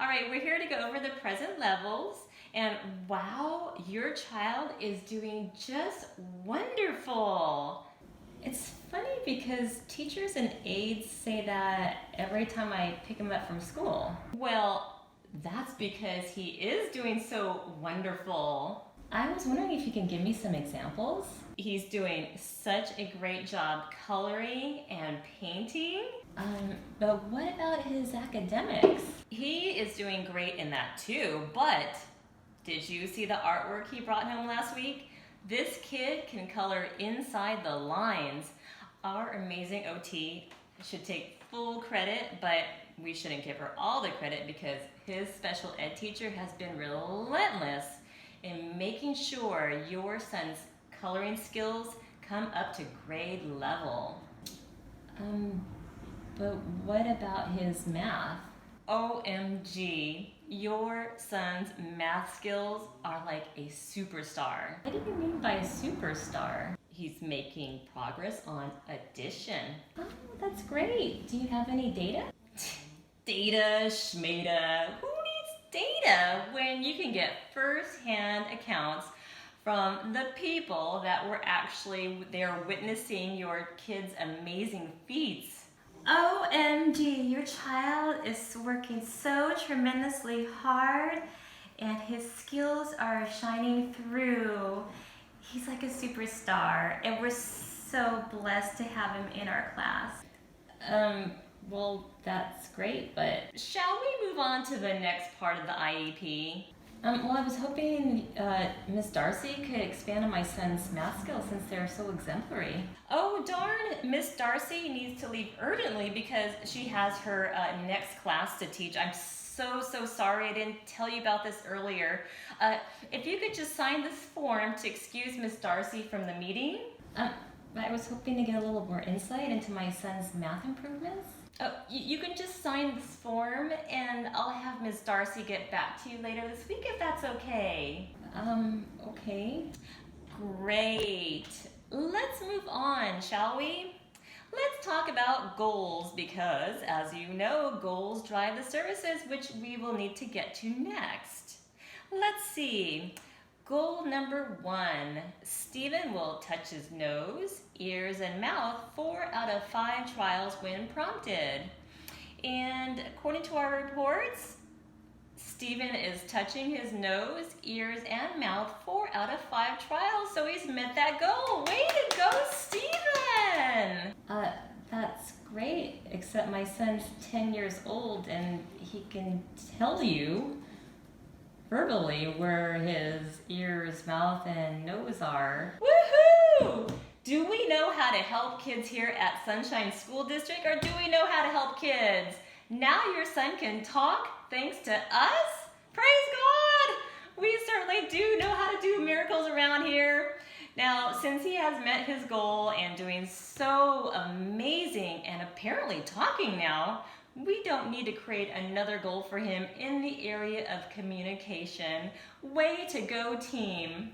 All right, we're here to go over the present levels. And wow, your child is doing just wonderful. It's funny because teachers and aides say that every time I pick him up from school. Well, that's because he is doing so wonderful. I was wondering if you can give me some examples. He's doing such a great job coloring and painting. But what about his academics? He is doing great in that too, but did you see the artwork he brought home last week? This kid can color inside the lines. Our amazing OT should take full credit, but we shouldn't give her all the credit because his special ed teacher has been relentless in making sure your son's coloring skills come up to grade level. But what about his math? OMG, your son's math skills are like a superstar. What do you mean by a superstar? He's making progress on addition. Oh, that's great. Do you have any data? Data, schmata. Who needs data when you can get first-hand accounts from the people that were actually there witnessing your kid's amazing feats? OMG, your child is working so tremendously hard and his skills are shining through. He's like a superstar and we're so blessed to have him in our class. Well, that's great, but shall we move on to the next part of the IEP? Well, I was hoping Miss Darcy could expand on my son's math skills since they're so exemplary. Oh darn, Miss Darcy needs to leave urgently because she has her next class to teach. I'm so sorry I didn't tell you about this earlier. If you could just sign this form to excuse Miss Darcy from the meeting. I was hoping to get a little more insight into my son's math improvements. Oh, you can just sign this form and I'll have Ms. Darcy get back to you later this week if that's okay. Okay. Great. Let's move on, shall we? Let's talk about goals because, as you know, goals drive the services, which we will need to get to next. Let's see. Goal number 1, Stephen will touch his nose, ears, and mouth 4 out of 5 trials when prompted. And according to our reports, Stephen is touching his nose, ears, and mouth 4 out of 5 trials, so he's met that goal. Way to go, Stephen! That's great, except my son's 10 years old and he can tell you verbally where his ears, mouth, and nose are. Woohoo! Do we know how to help kids here at Sunshine School District, or do we know how to help kids? Now your son can talk thanks to us? Praise God! We certainly do know how to do miracles around here. Now, since he has met his goal and doing so amazing and apparently talking now, we don't need to create another goal for him in the area of communication. Way to go, team.